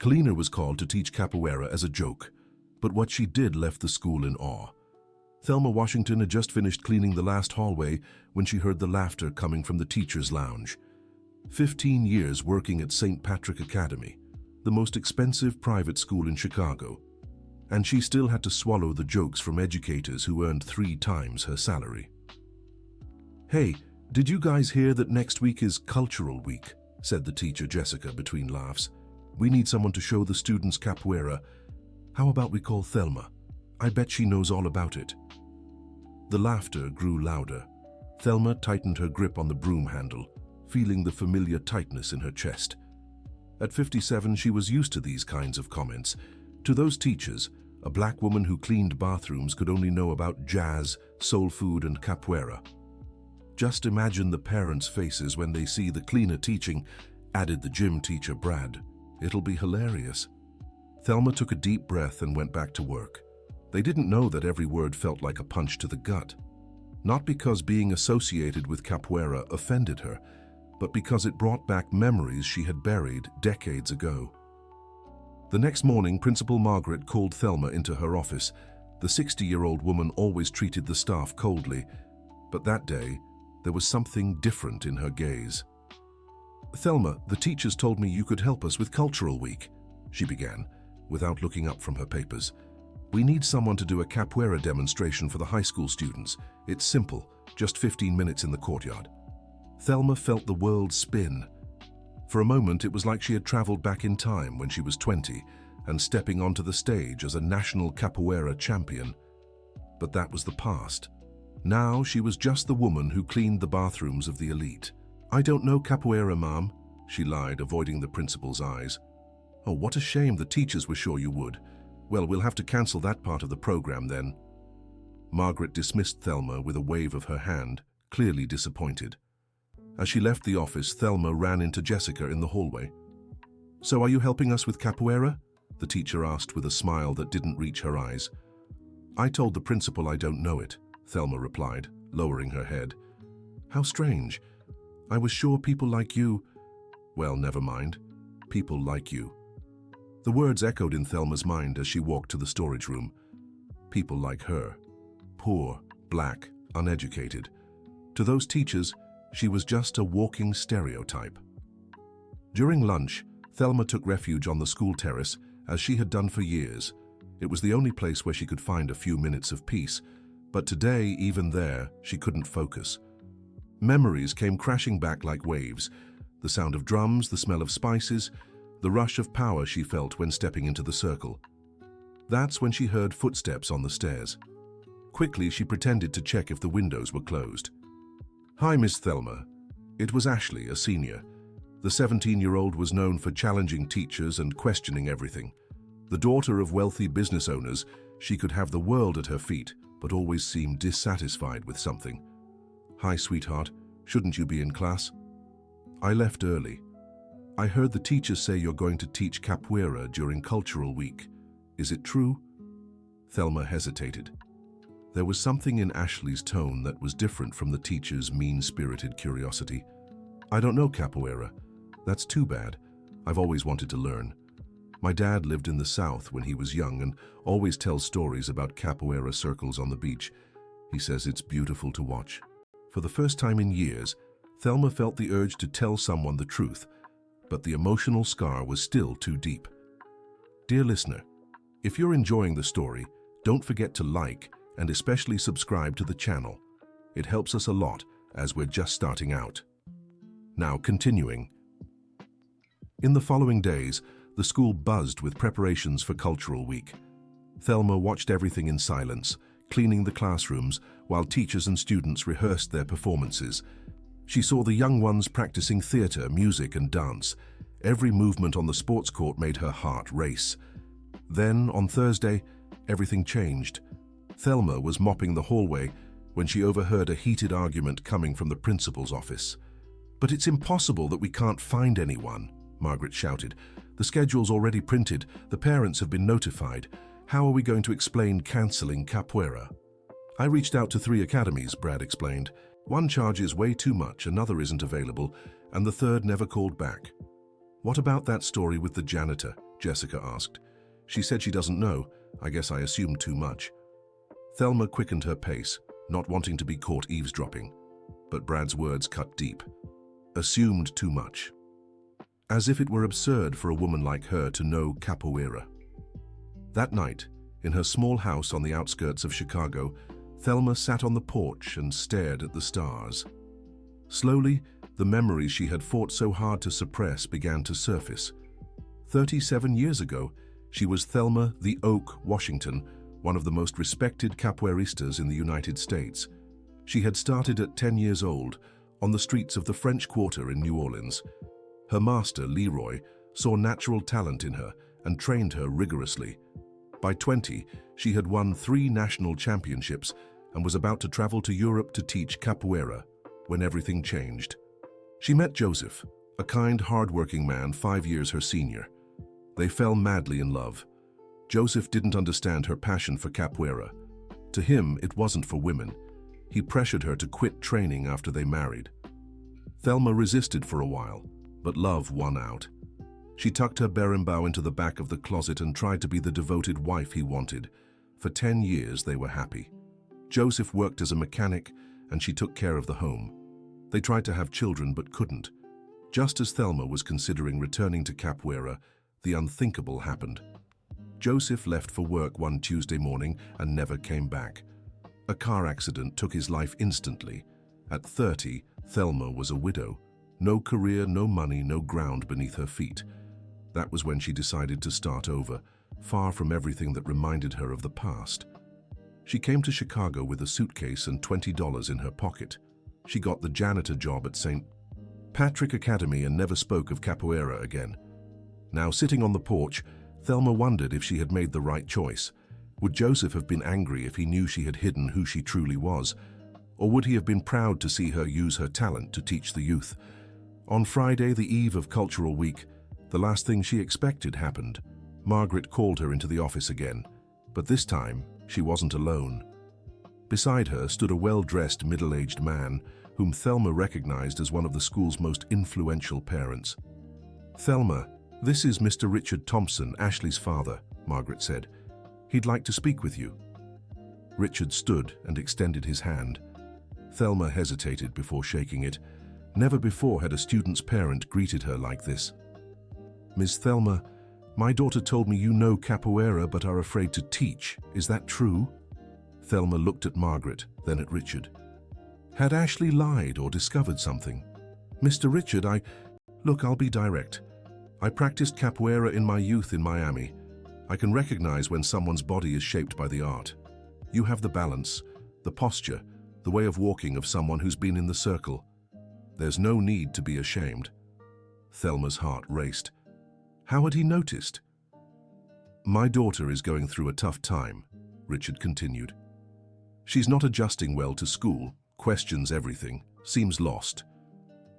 Kalina was called to teach capoeira as a joke, but what she did left the school in awe. Thelma Washington had just finished cleaning the last hallway when she heard the laughter coming from the teacher's lounge. 15 years working at St. Patrick Academy, the most expensive private school in Chicago, and she still had to swallow the jokes from educators who earned 3 times her salary. "Hey, did you guys hear that next week is Cultural Week?" said the teacher Jessica between laughs. "We need someone to show the students capoeira. How about we call Thelma? I bet she knows all about it." The laughter grew louder. Thelma tightened her grip on the broom handle, feeling the familiar tightness in her chest. At 57, she was used to these kinds of comments. To those teachers, a black woman who cleaned bathrooms could only know about jazz, soul food, and capoeira. "Just imagine the parents' faces when they see the cleaner teaching," added the gym teacher Brad. "It'll be hilarious." Thelma took a deep breath and went back to work. They didn't know that every word felt like a punch to the gut. Not because being associated with capoeira offended her, but because it brought back memories she had buried decades ago. The next morning, Principal Margaret called Thelma into her office. The 60-year-old woman always treated the staff coldly, but that day, there was something different in her gaze. "Thelma, the teachers told me you could help us with Cultural Week," she began, without looking up from her papers. "We need someone to do a capoeira demonstration for the high school students. It's simple, just 15 minutes in the courtyard." Thelma felt the world spin. For a moment, it was like she had traveled back in time when she was 20 and stepping onto the stage as a national capoeira champion. But that was the past. Now she was just the woman who cleaned the bathrooms of the elite. "I don't know capoeira, Mom," she lied, avoiding the principal's eyes. "Oh, what a shame, the teachers were sure you would. Well, we'll have to cancel that part of the program then." Margaret dismissed Thelma with a wave of her hand, clearly disappointed. As she left the office, Thelma ran into Jessica in the hallway. "So are you helping us with capoeira?" the teacher asked with a smile that didn't reach her eyes. "I told the principal I don't know it," Thelma replied, lowering her head. "How strange. I was sure people like you—" "Well, never mind. People like you." The words echoed in Thelma's mind as she walked to the storage room. People like her. Poor, black, uneducated. To those teachers, she was just a walking stereotype. During lunch, Thelma took refuge on the school terrace, as she had done for years. It was the only place where she could find a few minutes of peace, but today, even there, she couldn't focus. Memories came crashing back like waves. The sound of drums, the smell of spices, the rush of power she felt when stepping into the circle. That's when she heard footsteps on the stairs. Quickly, she pretended to check if the windows were closed. "Hi, Miss Thelma." It was Ashley, a senior. The 17-year-old was known for challenging teachers and questioning everything. The daughter of wealthy business owners, she could have the world at her feet, but always seemed dissatisfied with something. "Hi, sweetheart. Shouldn't you be in class?" "I left early. I heard the teachers say you're going to teach capoeira during Cultural Week. Is it true?" Thelma hesitated. There was something in Ashley's tone that was different from the teacher's mean-spirited curiosity. "I don't know capoeira. That's too bad. I've always wanted to learn. My dad lived in the South when he was young and always tells stories about capoeira circles on the beach. He says it's beautiful to watch." For the first time in years, Thelma felt the urge to tell someone the truth, but the emotional scar was still too deep. Dear listener, if you're enjoying the story, don't forget to like and especially subscribe to the channel. It helps us a lot as we're just starting out. Now continuing. In the following days, the school buzzed with preparations for Cultural Week. Thelma watched everything in silence, cleaning the classrooms while teachers and students rehearsed their performances. She saw the young ones practicing theater, music, and dance. Every movement on the sports court made her heart race. Then, on Thursday, everything changed. Thelma was mopping the hallway when she overheard a heated argument coming from the principal's office. "But it's impossible that we can't find anyone," Margaret shouted. "The schedule's already printed. The parents have been notified. How are we going to explain cancelling capoeira?" "I reached out to 3 academies," Brad explained. "One charges way too much, another isn't available, and the third never called back." "What about that story with the janitor?" Jessica asked. She said she doesn't know. I guess I assumed too much. Thelma quickened her pace, not wanting to be caught eavesdropping. But Brad's words cut deep. Assumed too much. As if it were absurd for a woman like her to know capoeira. That night, in her small house on the outskirts of Chicago, Thelma sat on the porch and stared at the stars. Slowly, the memories she had fought so hard to suppress began to surface. 37 years ago, she was Thelma "the Oak" Washington, one of the most respected capoeiristas in the United States. She had started at 10 years old, on the streets of the French Quarter in New Orleans. Her master, Leroy, saw natural talent in her and trained her rigorously. By 20, she had won 3 national championships and was about to travel to Europe to teach capoeira, when everything changed. She met Joseph, a kind, hard-working man 5 years her senior. They fell madly in love. Joseph didn't understand her passion for capoeira. To him, it wasn't for women. He pressured her to quit training after they married. Thelma resisted for a while, but love won out. She tucked her berimbau into the back of the closet and tried to be the devoted wife he wanted. For 10 years, they were happy. Joseph worked as a mechanic, and she took care of the home. They tried to have children but couldn't. Just as Thelma was considering returning to capoeira, the unthinkable happened. Joseph left for work one Tuesday morning and never came back. A car accident took his life instantly. At 30, Thelma was a widow. No career, no money, no ground beneath her feet. That was when she decided to start over, far from everything that reminded her of the past. She came to Chicago with a suitcase and $20 in her pocket. She got the janitor job at St. Patrick Academy and never spoke of capoeira again. Now, sitting on the porch, Thelma wondered if she had made the right choice. Would Joseph have been angry if he knew she had hidden who she truly was? Or would he have been proud to see her use her talent to teach the youth? On Friday, the eve of Cultural Week, the last thing she expected happened. Margaret called her into the office again, but this time she wasn't alone. Beside her stood a well-dressed, middle-aged man whom Thelma recognized as one of the school's most influential parents. "Thelma, this is Mr. Richard Thompson, Ashley's father," Margaret said. "He'd like to speak with you." Richard stood and extended his hand. Thelma hesitated before shaking it. Never before had a student's parent greeted her like this. "Miss Thelma, my daughter told me you know capoeira but are afraid to teach. Is that true?" Thelma looked at Margaret, then at Richard. Had Ashley lied or discovered something? "Mr. Richard, Look, I'll be direct. I practiced capoeira in my youth in Miami. I can recognize when someone's body is shaped by the art. You have the balance, the posture, the way of walking of someone who's been in the circle. There's no need to be ashamed." Thelma's heart raced. How had he noticed? "My daughter is going through a tough time," Richard continued. "She's not adjusting well to school, questions everything, seems lost.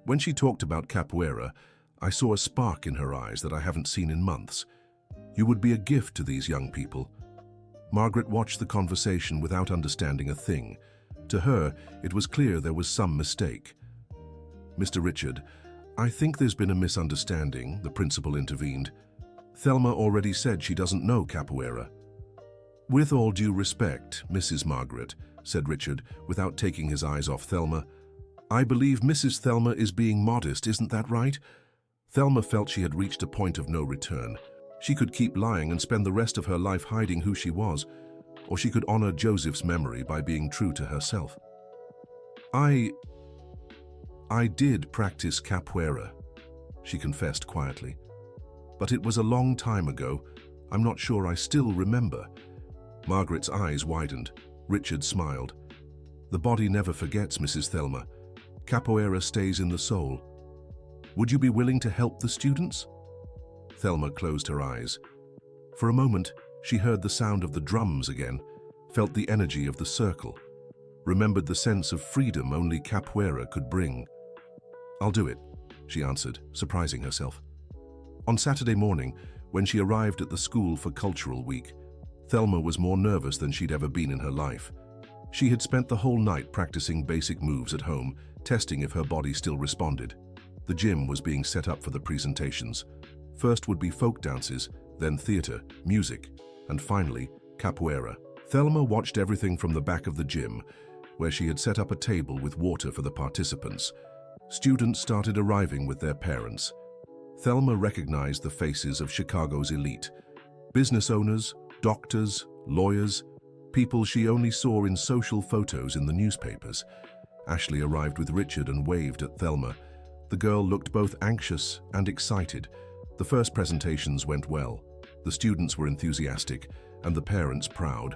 When she talked about capoeira, I saw a spark in her eyes that I haven't seen in months. You would be a gift to these young people." Margaret watched the conversation without understanding a thing. To her, it was clear there was some mistake. "Mr. Richard, I think there's been a misunderstanding," the principal intervened. "Thelma already said she doesn't know capoeira." "With all due respect, Mrs. Margaret," said Richard, without taking his eyes off Thelma, "I believe Mrs. Thelma is being modest, isn't that right?" Thelma felt she had reached a point of no return. She could keep lying and spend the rest of her life hiding who she was, or she could honor Joseph's memory by being true to herself. I did practice capoeira," she confessed quietly. "But it was a long time ago. I'm not sure I still remember." Margaret's eyes widened. Richard smiled. "The body never forgets, Mrs. Thelma. Capoeira stays in the soul. Would you be willing to help the students?" Thelma closed her eyes. For a moment, she heard the sound of the drums again, felt the energy of the circle, remembered the sense of freedom only capoeira could bring. "I'll do it," she answered, surprising herself. On Saturday morning, when she arrived at the school for Cultural Week, Thelma was more nervous than she'd ever been in her life. She had spent the whole night practicing basic moves at home, testing if her body still responded. The gym was being set up for the presentations. First would be folk dances, then theater, music, and finally, capoeira. Thelma watched everything from the back of the gym, where she had set up a table with water for the participants. Students started arriving with their parents. Thelma recognized the faces of Chicago's elite. Business owners, doctors, lawyers, people she only saw in social photos in the newspapers. Ashley arrived with Richard and waved at Thelma. The girl looked both anxious and excited. The first presentations went well. The students were enthusiastic and the parents proud.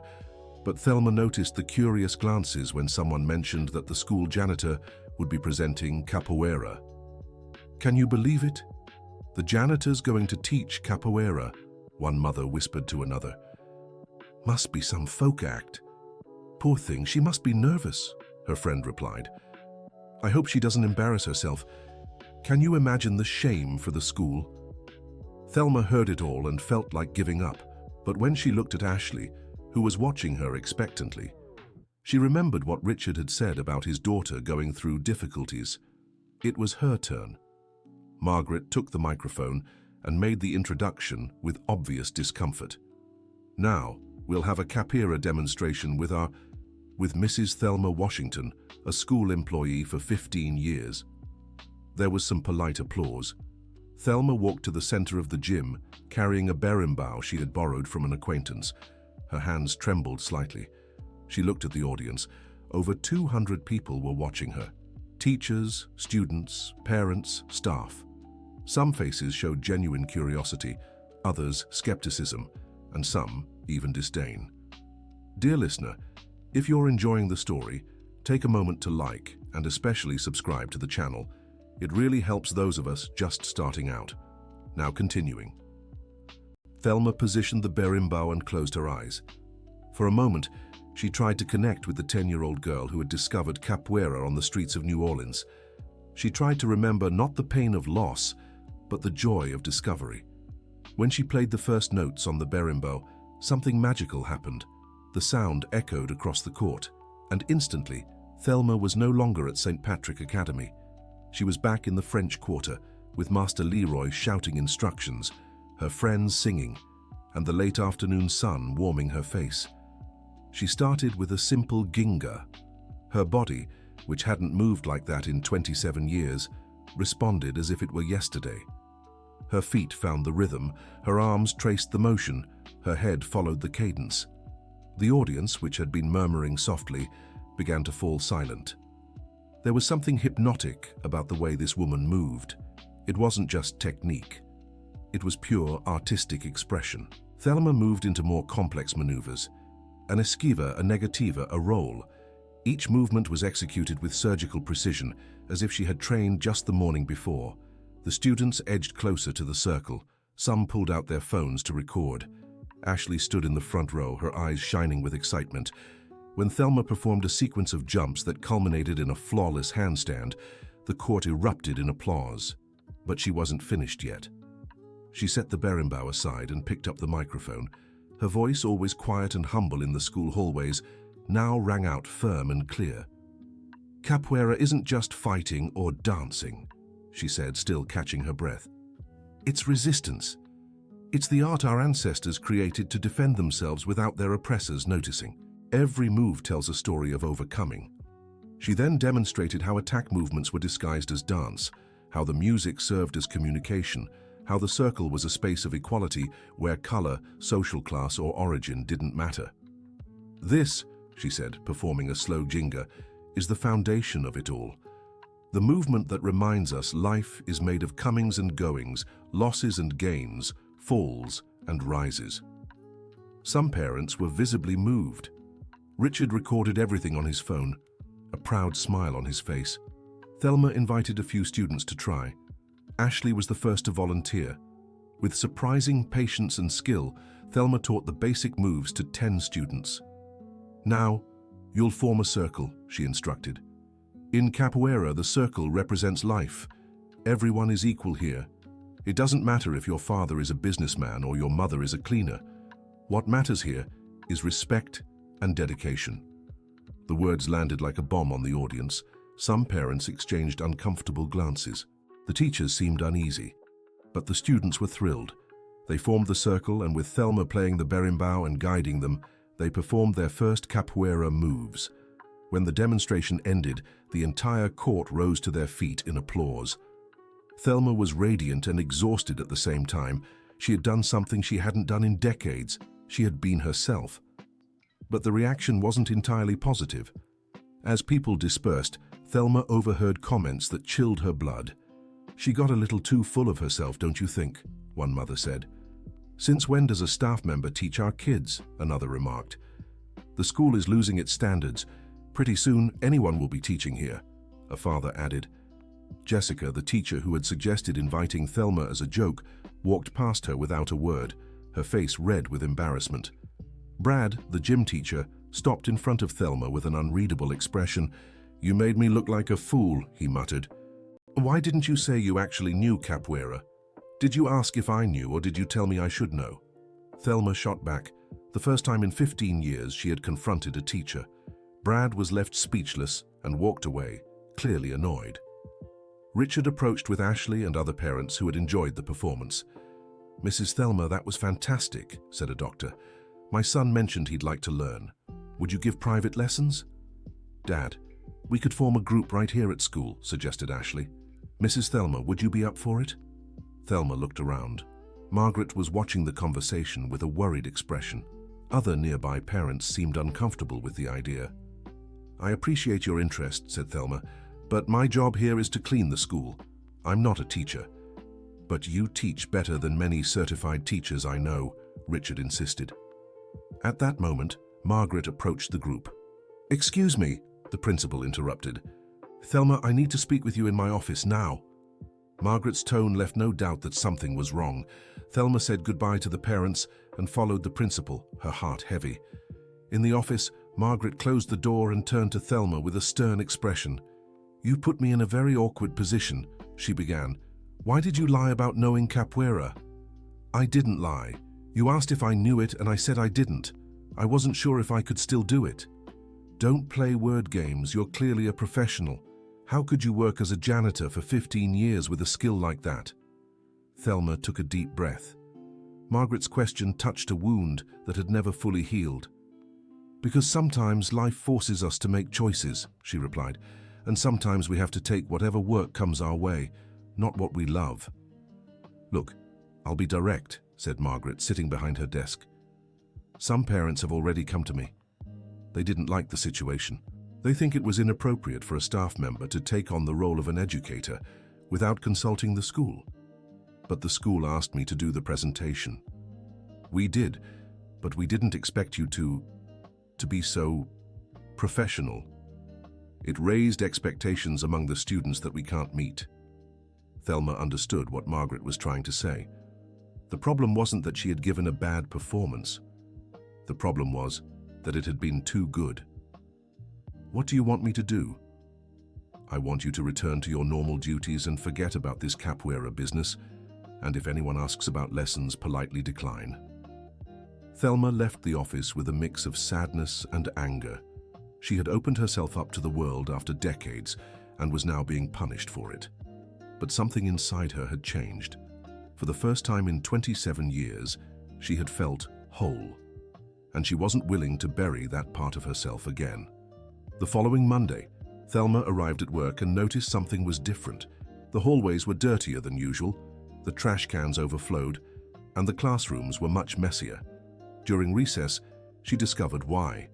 But Thelma noticed the curious glances when someone mentioned that the school janitor would be presenting capoeira. "Can you believe it? The janitor's going to teach capoeira," one mother whispered to another. "Must be some folk act. Poor thing, she must be nervous," her friend replied. "I hope she doesn't embarrass herself. Can you imagine the shame for the school?" Thelma heard it all and felt like giving up, but when she looked at Ashley, who was watching her expectantly, she remembered what Richard had said about his daughter going through difficulties. It was her turn. Margaret took the microphone and made the introduction with obvious discomfort. "Now, we'll have a capoeira demonstration with Mrs. Thelma Washington, a school employee for 15 years. There was some polite applause. Thelma walked to the center of the gym, carrying a berimbau she had borrowed from an acquaintance. Her hands trembled slightly. She looked at the audience. Over 200 people were watching her. Teachers, students, parents, staff. Some faces showed genuine curiosity, others skepticism, and some even disdain. Dear listener, if you're enjoying the story, take a moment to like and especially subscribe to the channel. It really helps those of us just starting out. Now continuing. Thelma positioned the berimbau and closed her eyes. For a moment, she tried to connect with the 10-year-old girl who had discovered capoeira on the streets of New Orleans. She tried to remember not the pain of loss, but the joy of discovery. When she played the first notes on the berimbau, something magical happened. The sound echoed across the court, and instantly, Thelma was no longer at St. Patrick Academy. She was back in the French Quarter, with Master Leroy shouting instructions, her friends singing, and the late afternoon sun warming her face. She started with a simple ginga. Her body, which hadn't moved like that in 27 years, responded as if it were yesterday. Her feet found the rhythm, her arms traced the motion, her head followed the cadence. The audience, which had been murmuring softly, began to fall silent. There was something hypnotic about the way this woman moved. It wasn't just technique. It was pure artistic expression. Thelma moved into more complex maneuvers. An esquiva, a negativa, a roll. Each movement was executed with surgical precision, as if she had trained just the morning before. The students edged closer to the circle. Some pulled out their phones to record. Ashley stood in the front row, her eyes shining with excitement. When Thelma performed a sequence of jumps that culminated in a flawless handstand, the court erupted in applause. But she wasn't finished yet. She set the berimbau aside and picked up the microphone. Her voice, always quiet and humble in the school hallways, now rang out firm and clear. "Capoeira isn't just fighting or dancing," she said, still catching her breath. "It's resistance. It's the art our ancestors created to defend themselves without their oppressors noticing. Every move tells a story of overcoming." She then demonstrated how attack movements were disguised as dance, how the music served as communication, how the circle was a space of equality where color, social class, or origin didn't matter. "This," she said, performing a slow ginga, "is the foundation of it all. The movement that reminds us life is made of comings and goings, losses and gains, falls and rises." Some parents were visibly moved. Richard recorded everything on his phone, a proud smile on his face. Thelma invited a few students to try. Ashley was the first to volunteer. With surprising patience and skill, Thelma taught the basic moves to 10 students. "Now, you'll form a circle," she instructed. "In capoeira, the circle represents life. Everyone is equal here. It doesn't matter if your father is a businessman or your mother is a cleaner. What matters here is respect and dedication." The words landed like a bomb on the audience. Some parents exchanged uncomfortable glances. The teachers seemed uneasy, but the students were thrilled. They formed the circle, and with Thelma playing the berimbau and guiding them, they performed their first capoeira moves. When the demonstration ended, the entire court rose to their feet in applause. Thelma was radiant and exhausted at the same time. She had done something she hadn't done in decades. She had been herself. But the reaction wasn't entirely positive. As people dispersed, Thelma overheard comments that chilled her blood. "She got a little too full of herself, don't you think?" one mother said. "Since when does a staff member teach our kids?" another remarked. "The school is losing its standards. Pretty soon, anyone will be teaching here," a father added. Jessica, the teacher who had suggested inviting Thelma as a joke, walked past her without a word, her face red with embarrassment. Brad, the gym teacher, stopped in front of Thelma with an unreadable expression. "You made me look like a fool," he muttered. "Why didn't you say you actually knew capoeira? Did you ask if I knew, or did you tell me I should know?" Thelma shot back. The first time in 15 years she had confronted a teacher. Brad was left speechless and walked away, clearly annoyed. Richard approached with Ashley and other parents who had enjoyed the performance. "Mrs. Thelma, that was fantastic," said a doctor. "My son mentioned he'd like to learn. Would you give private lessons?" "Dad, we could form a group right here at school," suggested Ashley. "Mrs. Thelma, would you be up for it?" Thelma looked around. Margaret was watching the conversation with a worried expression. Other nearby parents seemed uncomfortable with the idea. "I appreciate your interest," said Thelma, "but my job here is to clean the school. I'm not a teacher." "But you teach better than many certified teachers I know," Richard insisted. At that moment, Margaret approached the group. "Excuse me," the principal interrupted. "Thelma, I need to speak with you in my office now." Margaret's tone left no doubt that something was wrong. Thelma said goodbye to the parents and followed the principal, her heart heavy. In the office, Margaret closed the door and turned to Thelma with a stern expression. "You put me in a very awkward position," she began. "Why did you lie about knowing capoeira?" "I didn't lie. You asked if I knew it and I said I didn't. I wasn't sure if I could still do it." "Don't play word games. You're clearly a professional. How could you work as a janitor for 15 years with a skill like that?" Thelma took a deep breath. Margaret's question touched a wound that had never fully healed. "Because sometimes life forces us to make choices," she replied, "and sometimes we have to take whatever work comes our way, not what we love." "Look, I'll be direct," said Margaret, sitting behind her desk. "Some parents have already come to me. They didn't like the situation. They think it was inappropriate for a staff member to take on the role of an educator without consulting the school. But the school asked me to do the presentation. We did, but we didn't expect you to be so professional. It raised expectations among the students that we can't meet." Thelma understood what Margaret was trying to say. The problem wasn't that she had given a bad performance. The problem was that it had been too good. "What do you want me to do?" "I want you to return to your normal duties and forget about this capoeira business, and if anyone asks about lessons, politely decline." Thelma left the office with a mix of sadness and anger. She had opened herself up to the world after decades and was now being punished for it. But something inside her had changed. For the first time in 27 years, she had felt whole, and she wasn't willing to bury that part of herself again. The following Monday, Thelma arrived at work and noticed something was different. The hallways were dirtier than usual, the trash cans overflowed, and the classrooms were much messier. During recess, she discovered why.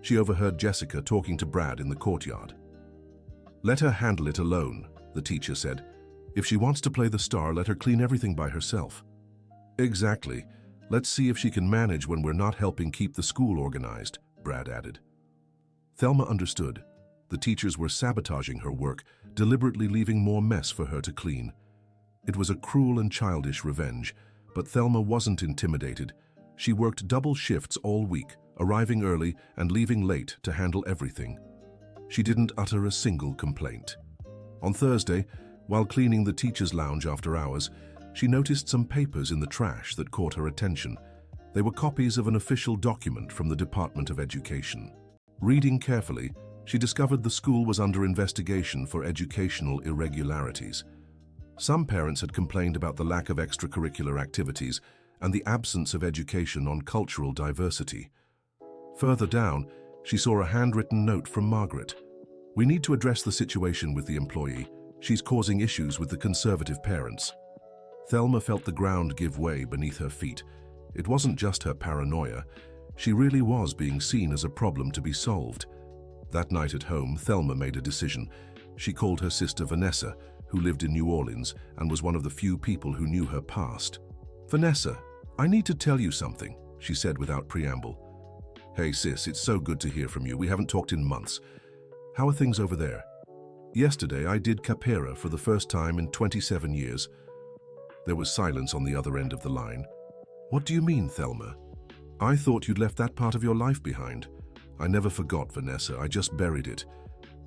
She overheard Jessica talking to Brad in the courtyard. "Let her handle it alone," the teacher said. "If she wants to play the star, let her clean everything by herself." "Exactly. Let's see if she can manage when we're not helping keep the school organized," Brad added. Thelma understood. The teachers were sabotaging her work, deliberately leaving more mess for her to clean. It was a cruel and childish revenge, but Thelma wasn't intimidated. She worked double shifts all week, arriving early and leaving late to handle everything. She didn't utter a single complaint. On Thursday, while cleaning the teacher's lounge after hours, she noticed some papers in the trash that caught her attention. They were copies of an official document from the Department of Education. Reading carefully, she discovered the school was under investigation for educational irregularities. Some parents had complained about the lack of extracurricular activities and the absence of education on cultural diversity. Further down, she saw a handwritten note from Margaret. "We need to address the situation with the employee. She's causing issues with the conservative parents." Thelma felt the ground give way beneath her feet. It wasn't just her paranoia. She really was being seen as a problem to be solved. That night at home, Thelma made a decision. She called her sister Vanessa, who lived in New Orleans and was one of the few people who knew her past. "Vanessa, I need to tell you something," she said without preamble. "Hey sis, it's so good to hear from you. We haven't talked in months. How are things over there?" "Yesterday I did Capoeira for the first time in 27 years. There was silence on the other end of the line. "What do you mean, Thelma? I thought you'd left that part of your life behind." "I never forgot, Vanessa. I just buried it.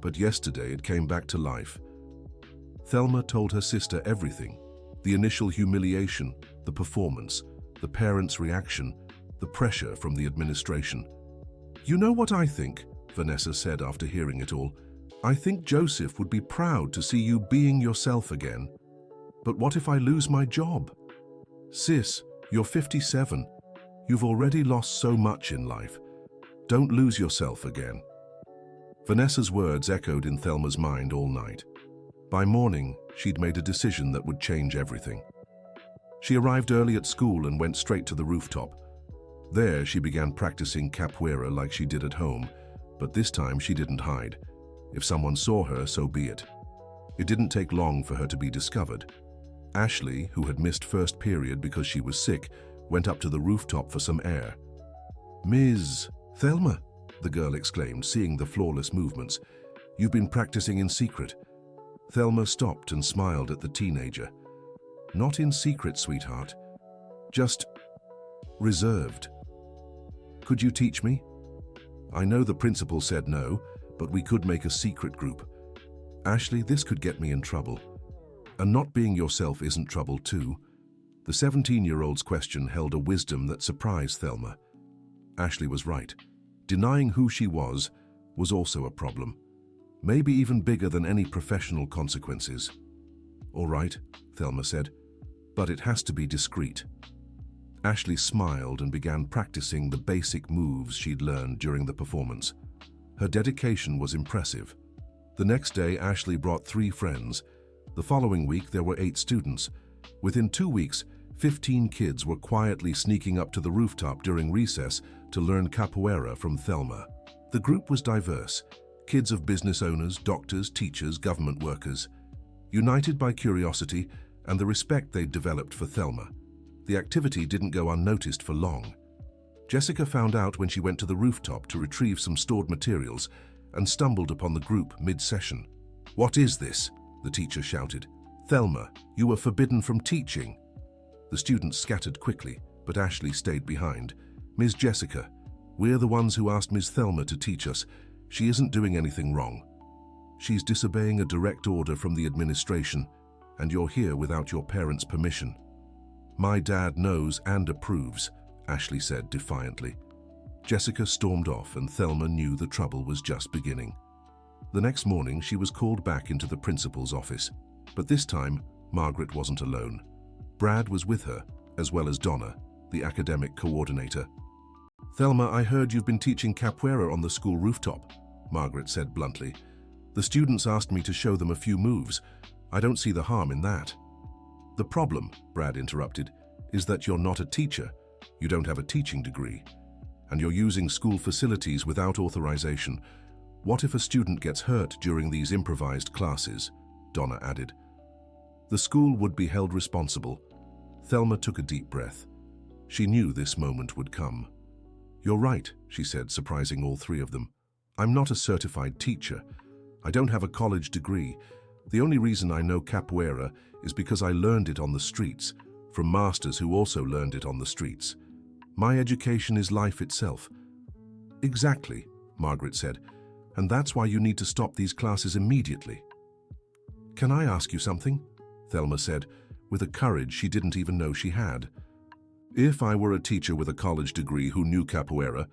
But yesterday it came back to life." Thelma told her sister everything. The initial humiliation, the performance, the parents' reaction, the pressure from the administration. "You know what I think?" Vanessa said after hearing it all. "I think Joseph would be proud to see you being yourself again. But what if I lose my job?" "Sis, you're 57. You've already lost so much in life. Don't lose yourself again." Vanessa's words echoed in Thelma's mind all night. By morning, she'd made a decision that would change everything. She arrived early at school and went straight to the rooftop. There, she began practicing capoeira like she did at home, but this time she didn't hide. If someone saw her, so be it. It didn't take long for her to be discovered. Ashley, who had missed first period because she was sick, went up to the rooftop for some air. "Ms. Thelma," the girl exclaimed, seeing the flawless movements. "You've been practicing in secret." Thelma stopped and smiled at the teenager. "Not in secret, sweetheart. Just reserved. Could you teach me? I know the principal said no, but we could make a secret group. Ashley, this could get me in trouble. And not being yourself isn't trouble too." The 17-year-old's question held a wisdom that surprised Thelma. Ashley was right. Denying who she was also a problem. Maybe even bigger than any professional consequences. "All right," Thelma said, "but it has to be discreet." Ashley smiled and began practicing the basic moves she'd learned during the performance. Her dedication was impressive. The next day, Ashley brought 3 friends. The following week, there were 8 students. Within 2 weeks, 15 kids were quietly sneaking up to the rooftop during recess to learn capoeira from Thelma. The group was diverse. Kids of business owners, doctors, teachers, government workers. United by curiosity and the respect they'd developed for Thelma. The activity didn't go unnoticed for long. Jessica found out when she went to the rooftop to retrieve some stored materials and stumbled upon the group mid-session. "What is this?" the teacher shouted. "Thelma, you were forbidden from teaching." The students scattered quickly, but Ashley stayed behind. "Ms. Jessica, we're the ones who asked Ms. Thelma to teach us. She isn't doing anything wrong. She's disobeying a direct order from the administration, and you're here without your parents' permission." "My dad knows and approves," Ashley said defiantly. Jessica stormed off, and Thelma knew the trouble was just beginning. The next morning, she was called back into the principal's office. But this time, Margaret wasn't alone. Brad was with her, as well as Donna, the academic coordinator. "Thelma, I heard you've been teaching capoeira on the school rooftop," Margaret said bluntly. "The students asked me to show them a few moves. I don't see the harm in that." "The problem," Brad interrupted, "is that you're not a teacher. You don't have a teaching degree. And you're using school facilities without authorization. What if a student gets hurt during these improvised classes?" Donna added. "The school would be held responsible." Thelma took a deep breath. She knew this moment would come. "You're right," she said, surprising all 3 of them. "I'm not a certified teacher. I don't have a college degree. The only reason I know capoeira is because I learned it on the streets, from masters who also learned it on the streets. My education is life itself." "Exactly," Margaret said, "and that's why you need to stop these classes immediately." "Can I ask you something?" Thelma said, with a courage she didn't even know she had. "If I were a teacher with a college degree who knew capoeira,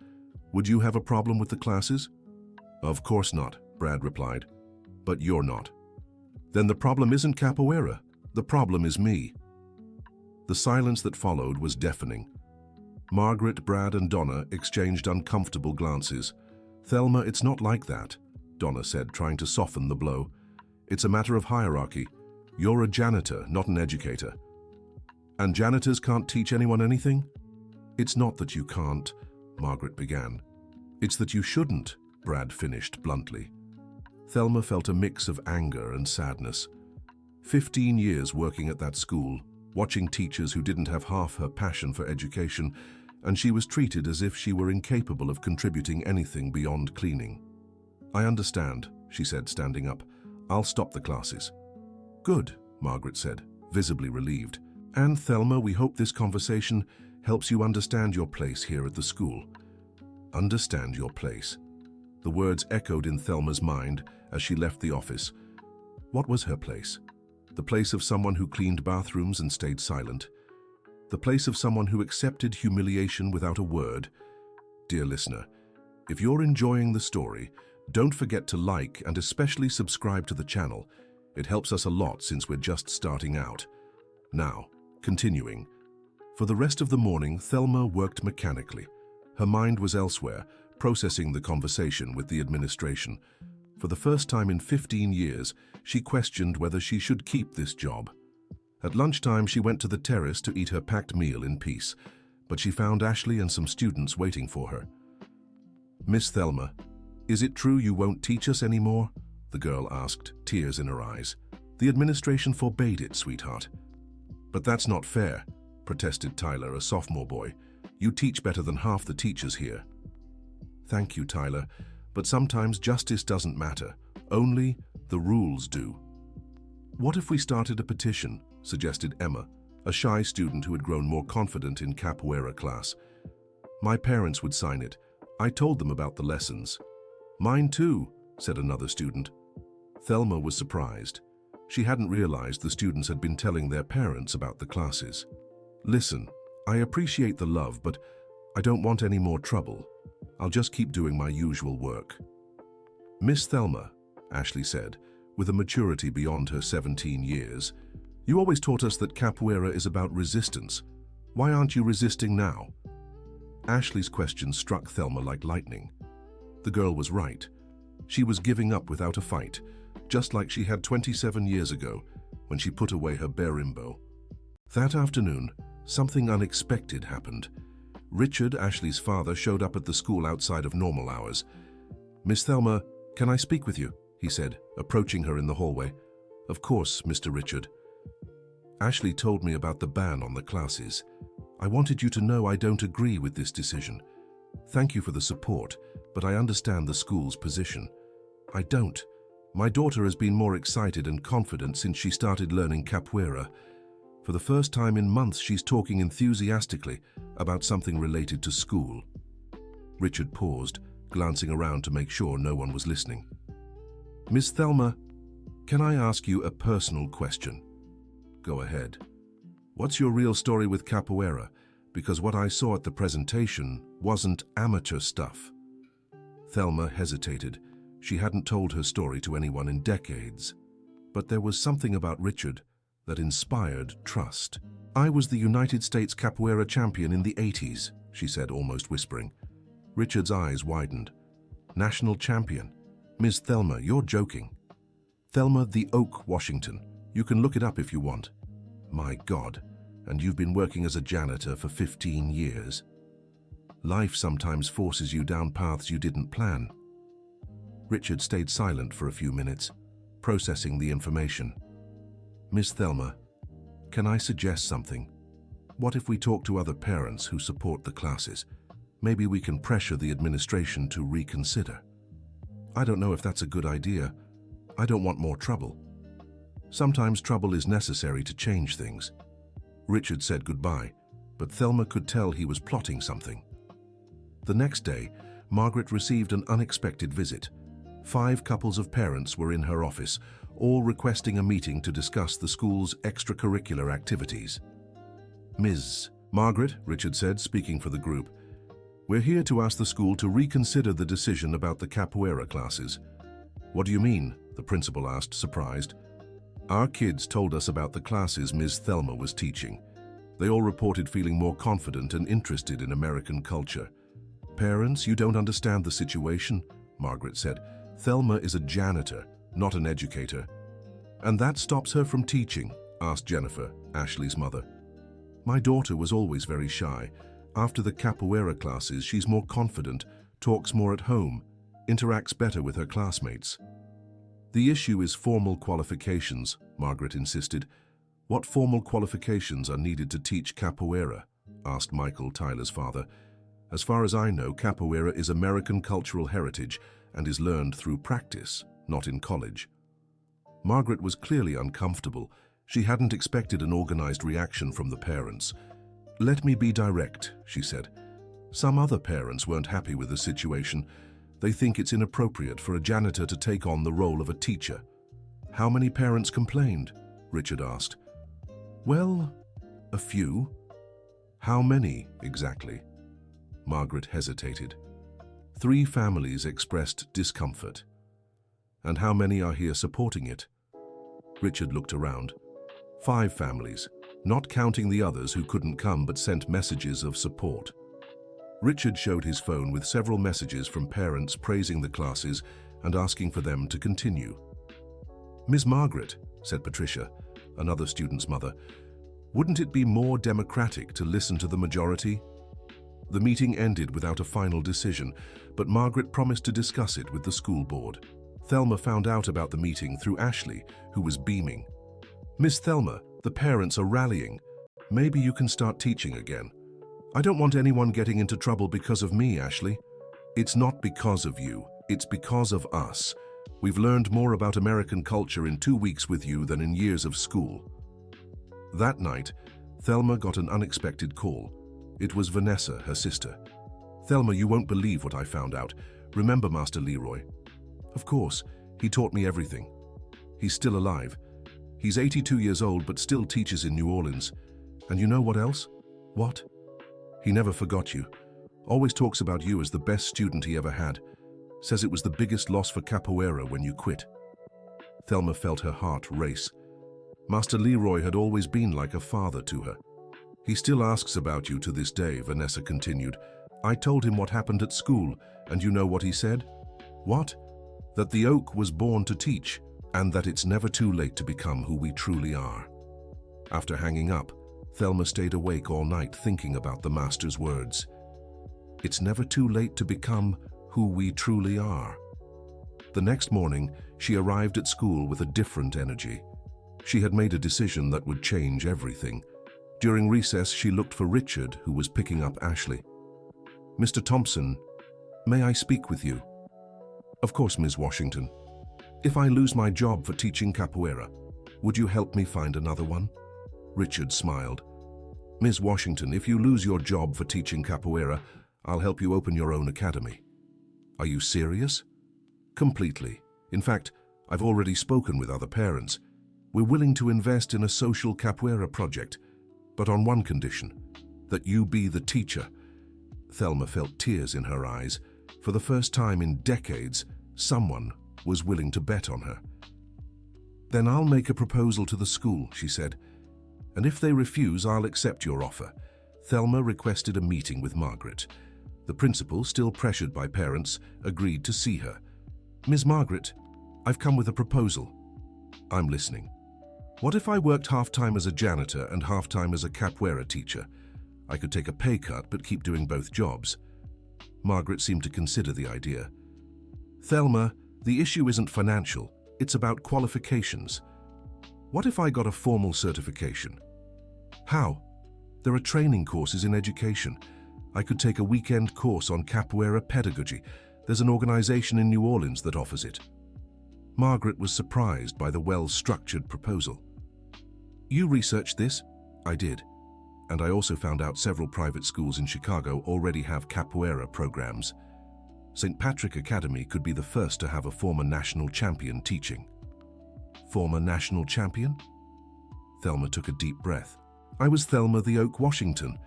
would you have a problem with the classes?" "Of course not," Brad replied. "But you're not." "Then the problem isn't capoeira," The problem is me." The silence that followed was deafening. Margaret, Brad, and Donna exchanged uncomfortable glances. "Thelma, it's not like that," Donna said, trying to soften the blow. "It's a matter of hierarchy. You're a janitor, not an educator." "And janitors can't teach anyone anything?" "It's not that you can't," Margaret began. "It's that you shouldn't," Brad finished bluntly. Thelma felt a mix of anger and sadness. 15 years working at that school, watching teachers who didn't have half her passion for education, and she was treated as if she were incapable of contributing anything beyond cleaning. "I understand," she said, standing up. "I'll stop the classes." "Good," Margaret said, visibly relieved. "And Thelma, we hope this conversation helps you understand your place here at the school." Understand your place. The words echoed in Thelma's mind as she left the office. What was her place? The place of someone who cleaned bathrooms and stayed silent. The place of someone who accepted humiliation without a word. Dear listener, if you're enjoying the story, don't forget to like and especially subscribe to the channel. It helps us a lot since we're just starting out. Now, continuing. For the rest of the morning, Thelma worked mechanically. Her mind was elsewhere, processing the conversation with the administration. For the first time in 15 years, she questioned whether she should keep this job. At lunchtime, she went to the terrace to eat her packed meal in peace, but she found Ashley and some students waiting for her. "Miss Thelma, is it true you won't teach us anymore?" the girl asked, tears in her eyes. "The administration forbade it, sweetheart." "But that's not fair," protested Tyler, a sophomore boy. "You teach better than half the teachers here." "Thank you, Tyler, but sometimes justice doesn't matter. Only the rules do." "What if we started a petition?" suggested Emma, a shy student who had grown more confident in Capoeira class. "My parents would sign it. I told them about the lessons." "Mine too," said another student. Thelma was surprised. She hadn't realized the students had been telling their parents about the classes. "Listen, I appreciate the love, but I don't want any more trouble. I'll just keep doing my usual work." "Miss Thelma," Ashley said, with a maturity beyond her 17 years, "you always taught us that Capoeira is about resistance. Why aren't you resisting now?" Ashley's question struck Thelma like lightning. The girl was right. She was giving up without a fight, just like she had 27 years ago when she put away her berimbo. That afternoon, something unexpected happened. Richard, Ashley's father, showed up at the school outside of normal hours. "Miss Thelma, can I speak with you?" he said, approaching her in the hallway. "Of course, Mr. Richard." "Ashley told me about the ban on the classes. I wanted you to know I don't agree with this decision. Thank you for the support, but I understand the school's position." "I don't. My daughter has been more excited and confident since she started learning Capoeira. For the first time in months, she's talking enthusiastically about something related to school." Richard paused, glancing around to make sure no one was listening. "Miss Thelma, can I ask you a personal question?" "Go ahead. What's your real story with Capoeira? Because what I saw at the presentation wasn't amateur stuff." Thelma hesitated. She hadn't told her story to anyone in decades. But there was something about Richard that inspired trust. "I was the United States Capoeira champion in the 80s, she said, almost whispering. Richard's eyes widened. "National champion? Ms. Thelma, you're joking." "Thelma the Oak, Washington. You can look it up if you want." "My God, and you've been working as a janitor for 15 years. Life sometimes forces you down paths you didn't plan." Richard stayed silent for a few minutes, processing the information. "Miss Thelma, can I suggest something? What if we talk to other parents who support the classes? Maybe we can pressure the administration to reconsider." "I don't know if that's a good idea. I don't want more trouble." "Sometimes trouble is necessary to change things." Richard said goodbye, but Thelma could tell he was plotting something. The next day, Margaret received an unexpected visit. 5 couples of parents were in her office, all requesting a meeting to discuss the school's extracurricular activities. "Ms. Margaret," Richard said, speaking for the group, "we're here to ask the school to reconsider the decision about the Capoeira classes." "What do you mean?" the principal asked, surprised. Our kids told us about the classes Ms. Thelma was teaching. They all reported feeling more confident and interested in American culture. Parents, you don't understand the situation, Margaret said. Thelma is a janitor, not an educator. And that stops her from teaching, asked Jennifer, Ashley's mother. My daughter was always very shy. After the capoeira classes, she's more confident, talks more at home, interacts better with her classmates. The issue is formal qualifications, Margaret insisted. What formal qualifications are needed to teach capoeira? Asked Michael, Tyler's father. As far as I know, capoeira is American cultural heritage and is learned through practice, not in college. Margaret was clearly uncomfortable. She hadn't expected an organized reaction from the parents. Let me be direct, she said. Some other parents weren't happy with the situation. They think it's inappropriate for a janitor to take on the role of a teacher. How many parents complained? Richard asked. Well, a few. How many, exactly? Margaret hesitated. 3 families expressed discomfort. And how many are here supporting it? Richard looked around. 5 families, not counting the others who couldn't come but sent messages of support. Richard showed his phone with several messages from parents praising the classes and asking for them to continue. Ms. Margaret, said Patricia, another student's mother, wouldn't it be more democratic to listen to the majority? The meeting ended without a final decision, but Margaret promised to discuss it with the school board. Thelma found out about the meeting through Ashley, who was beaming. Miss Thelma, the parents are rallying. Maybe you can start teaching again. I don't want anyone getting into trouble because of me, Ashley. It's not because of you, it's because of us. We've learned more about American culture in 2 weeks with you than in years of school. That night, Thelma got an unexpected call. It was Vanessa, her sister. Thelma, you won't believe what I found out. Remember Master Leroy? Of course, he taught me everything. He's still alive. He's 82 years old but still teaches in New Orleans. And you know what else? What? He never forgot you. Always talks about you as the best student he ever had. Says it was the biggest loss for capoeira when you quit. Thelma felt her heart race. Master Leroy had always been like a father to her. He still asks about you to this day, Vanessa continued. I told him what happened at school, and you know what he said? What? That the oak was born to teach, and that it's never too late to become who we truly are. After hanging up, Thelma stayed awake all night thinking about the master's words. It's never too late to become who we truly are. The next morning, she arrived at school with a different energy. She had made a decision that would change everything. During recess, she looked for Richard, who was picking up Ashley. Mr. Thompson, may I speak with you? Of course, Ms. Washington. If I lose my job for teaching capoeira, would you help me find another one? Richard smiled. Ms. Washington, if you lose your job for teaching capoeira, I'll help you open your own academy. Are you serious? Completely. In fact, I've already spoken with other parents. We're willing to invest in a social capoeira project, but on one condition, that you be the teacher. Thelma felt tears in her eyes. For the first time in decades, someone was willing to bet on her. Then I'll make a proposal to the school, she said. And if they refuse, I'll accept your offer. Thelma requested a meeting with Margaret. The principal, still pressured by parents, agreed to see her. Ms. Margaret, I've come with a proposal. I'm listening. What if I worked half-time as a janitor and half-time as a capoeira teacher? I could take a pay cut but keep doing both jobs. Margaret seemed to consider the idea. Thelma, the issue isn't financial, it's about qualifications. What if I got a formal certification? How? There are training courses in education. I could take a weekend course on capoeira pedagogy. There's an organization in New Orleans that offers it. Margaret was surprised by the well-structured proposal. You researched this? I did. And I also found out several private schools in Chicago already have capoeira programs. St. Patrick Academy could be the first to have a former national champion teaching. Former national champion? Thelma took a deep breath. I was Thelma the Oak Washington,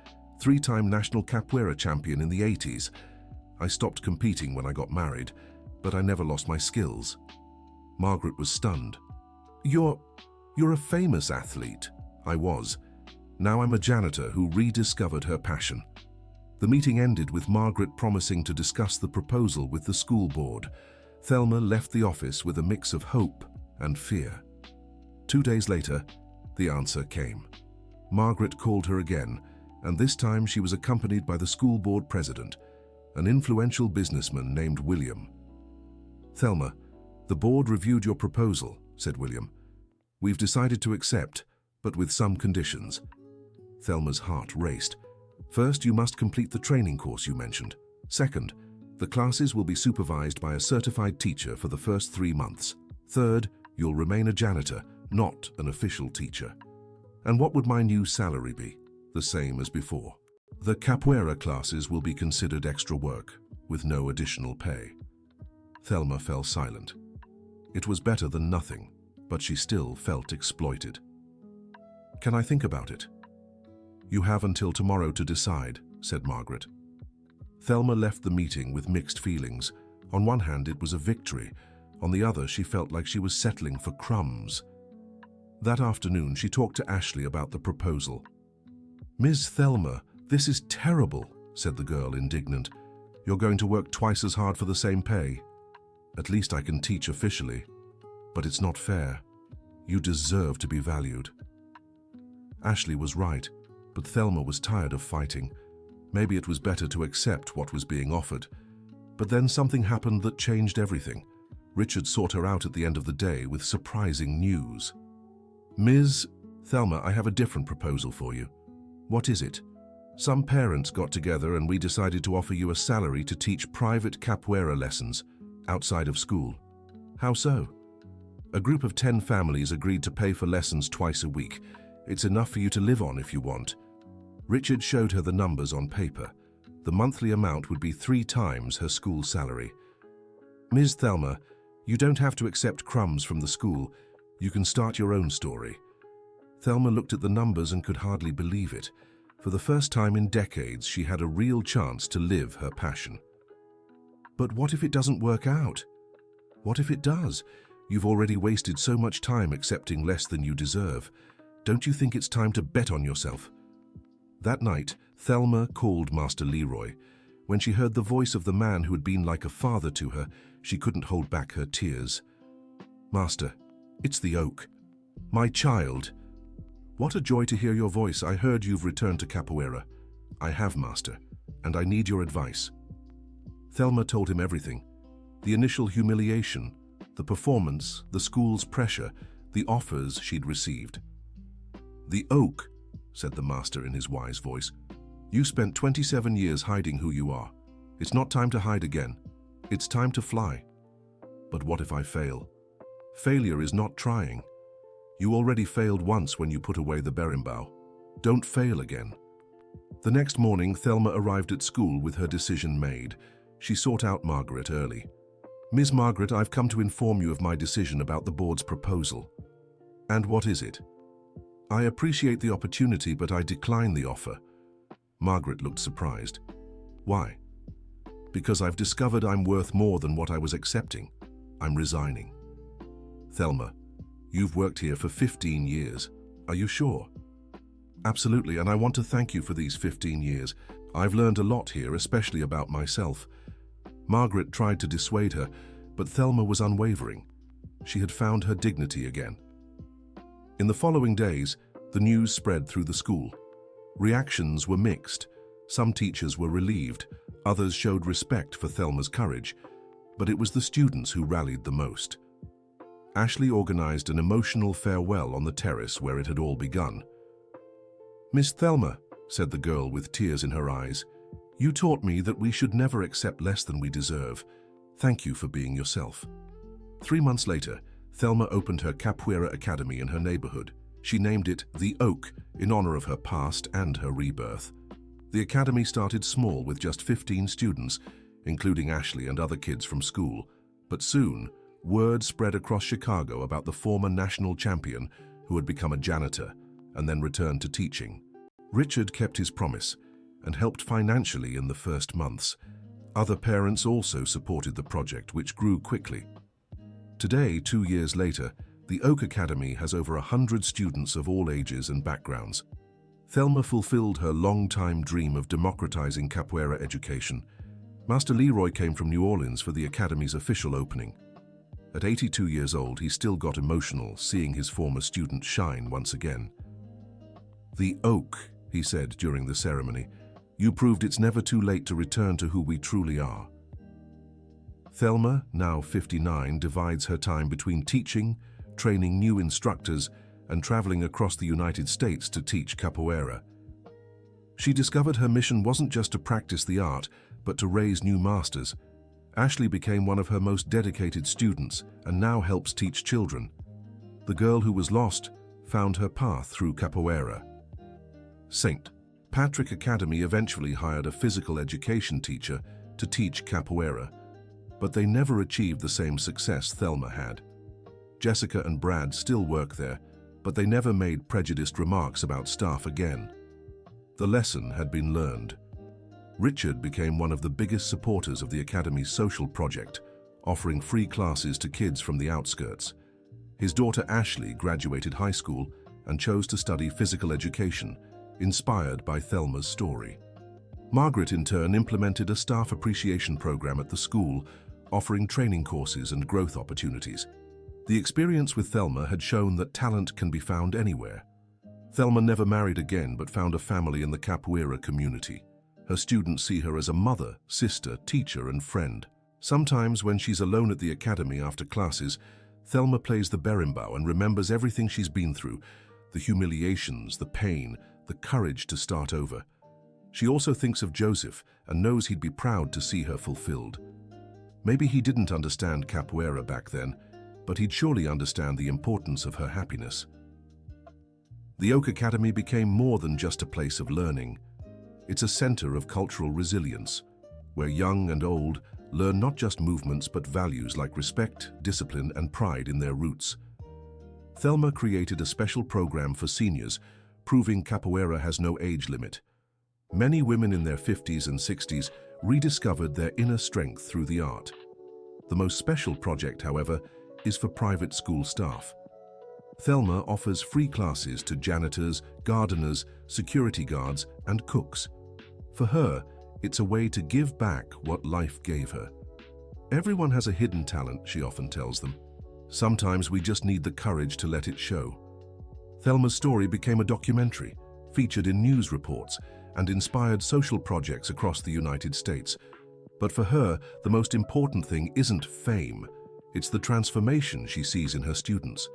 3-time national capoeira champion in the 80s. I stopped competing when I got married, but I never lost my skills. Margaret was stunned. You're You're a famous athlete. I was. Now I'm a janitor who rediscovered her passion. The meeting ended with Margaret promising to discuss the proposal with the school board. Thelma left the office with a mix of hope and fear. 2 days later, the answer came. Margaret called her again, and this time she was accompanied by the school board president, an influential businessman named William. "Thelma, the board reviewed your proposal," said William. "We've decided to accept, but with some conditions." Thelma's heart raced. "First, you must complete the training course you mentioned. Second, the classes will be supervised by a certified teacher for the first 3 months. Third, you'll remain a janitor, not an official teacher. And what would my new salary be? The same as before. The Capoeira classes will be considered extra work, with no additional pay." Thelma fell silent. It was better than nothing, but she still felt exploited. "Can I think about it?" "You have until tomorrow to decide," said Margaret. Thelma left the meeting with mixed feelings. On one hand, it was a victory. On the other, she felt like she was settling for crumbs. That afternoon, she talked to Ashley about the proposal. "Ms. Thelma, this is terrible," said the girl, indignant. "You're going to work twice as hard for the same pay. At least I can teach officially. But it's not fair. You deserve to be valued." Ashley was right, but Thelma was tired of fighting. Maybe it was better to accept what was being offered. But then something happened that changed everything. Richard sought her out at the end of the day with surprising news. "Ms. Thelma, I have a different proposal for you." "What is it?" "Some parents got together and we decided to offer you a salary to teach private capoeira lessons outside of school." "How so?" "A group of 10 families agreed to pay for lessons twice a week. It's enough for you to live on if you want." Richard showed her the numbers on paper. The monthly amount would be 3 times her school salary. "Ms. Thelma, you don't have to accept crumbs from the school. You can start your own story." Thelma looked at the numbers and could hardly believe it. For the first time in decades, she had a real chance to live her passion. "But what if it doesn't work out?" "What if it does? You've already wasted so much time accepting less than you deserve. Don't you think it's time to bet on yourself?" That night, Thelma called Master Leroy. When she heard the voice of the man who had been like a father to her, she couldn't hold back her tears. "Master, it's the Oak. My child. What a joy to hear your voice. I heard you've returned to Capoeira." "I have, Master, and I need your advice." Thelma told him everything. The initial humiliation, the performance, the school's pressure, the offers she'd received. "The Oak," said the master in his wise voice. "You spent 27 years hiding who you are. It's not time to hide again. It's time to fly." "But what if I fail?" "Failure is not trying. You already failed once when you put away the berimbau. Don't fail again." The next morning, Thelma arrived at school with her decision made. She sought out Margaret early. "Miss Margaret, I've come to inform you of my decision about the board's proposal." "And what is it?" "I appreciate the opportunity, but I decline the offer." Margaret looked surprised. "Why?" "Because I've discovered I'm worth more than what I was accepting. I'm resigning." "Thelma, you've worked here for 15 years. Are you sure?" "Absolutely, and I want to thank you for these 15 years. I've learned a lot here, especially about myself." Margaret tried to dissuade her, but Thelma was unwavering. She had found her dignity again. In the following days, the news spread through the school. Reactions were mixed. Some teachers were relieved, others showed respect for Thelma's courage, but it was the students who rallied the most. Ashley organized an emotional farewell on the terrace where it had all begun. "Miss Thelma," said the girl with tears in her eyes, "you taught me that we should never accept less than we deserve. Thank you for being yourself." 3 months later, Thelma opened her Capoeira Academy in her neighborhood. She named it The Oak in honor of her past and her rebirth. The academy started small with just 15 students, including Ashley and other kids from school. But soon, word spread across Chicago about the former national champion who had become a janitor and then returned to teaching. Richard kept his promise and helped financially in the first months. Other parents also supported the project, which grew quickly. Today, 2 years later, The Oak Academy has over 100 students of all ages and backgrounds. Thelma fulfilled her long-time dream of democratizing capoeira education. Master Leroy came from New Orleans for the Academy's official opening. At 82 years old, he still got emotional seeing his former student shine once again. "The Oak," he said during the ceremony, "you proved it's never too late to return to who we truly are." Thelma, now 59, divides her time between teaching, training new instructors, and traveling across the United States to teach capoeira. She discovered her mission wasn't just to practice the art, but to raise new masters. Ashley became one of her most dedicated students and now helps teach children. The girl who was lost found her path through capoeira. St. Patrick Academy eventually hired a physical education teacher to teach capoeira, but they never achieved the same success Thelma had. Jessica and Brad still work there, but they never made prejudiced remarks about staff again. The lesson had been learned. Richard became one of the biggest supporters of the Academy's social project, offering free classes to kids from the outskirts. His daughter Ashley graduated high school and chose to study physical education, inspired by Thelma's story. Margaret, in turn, implemented a staff appreciation program at the school, offering training courses and growth opportunities. The experience with Thelma had shown that talent can be found anywhere. Thelma never married again but found a family in the capoeira community. Her students see her as a mother, sister, teacher, and friend. Sometimes when she's alone at the academy after classes, Thelma plays the berimbau and remembers everything she's been through, the humiliations, the pain, the courage to start over. She also thinks of Joseph and knows he'd be proud to see her fulfilled. Maybe he didn't understand capoeira back then, but he'd surely understand the importance of her happiness. The Oak Academy became more than just a place of learning. It's a center of cultural resilience, where young and old learn not just movements but values like respect, discipline, and pride in their roots. Thelma created a special program for seniors, proving capoeira has no age limit. Many women in their 50s and 60s rediscovered their inner strength through the art. The most special project, however, is for private school staff. Thelma offers free classes to janitors, gardeners, security guards, and cooks. For her, it's a way to give back what life gave her. Everyone has a hidden talent, she often tells them. Sometimes we just need the courage to let it show. Thelma's story became a documentary, featured in news reports, and inspired social projects across the United States. But for her, the most important thing isn't fame. It's the transformation she sees in her students.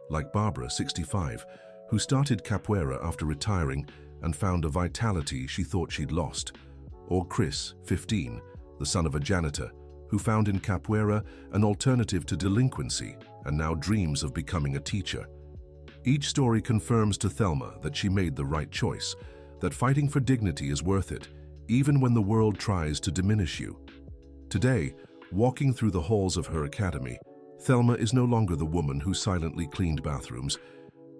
Like Barbara, 65, who started capoeira after retiring and found a vitality she thought she'd lost. Or Chris, 15, the son of a janitor, who found in capoeira an alternative to delinquency and now dreams of becoming a teacher. Each story confirms to Thelma that she made the right choice, that fighting for dignity is worth it, even when the world tries to diminish you. Today, walking through the halls of her academy, Thelma is no longer the woman who silently cleaned bathrooms.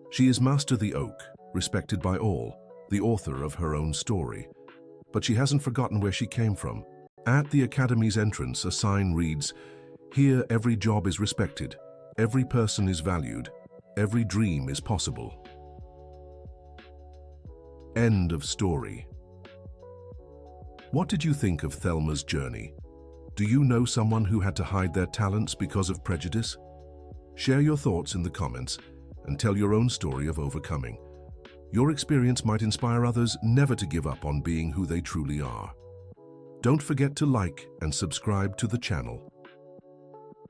She is Master the Oak, respected by all, the author of her own story. But she hasn't forgotten where she came from. At the academy's entrance, a sign reads, "Here every job is respected, every person is valued, every dream is possible." End of story. What did you think of Thelma's journey? Do you know someone who had to hide their talents because of prejudice? Share your thoughts in the comments and tell your own story of overcoming. Your experience might inspire others never to give up on being who they truly are. Don't forget to like and subscribe to the channel.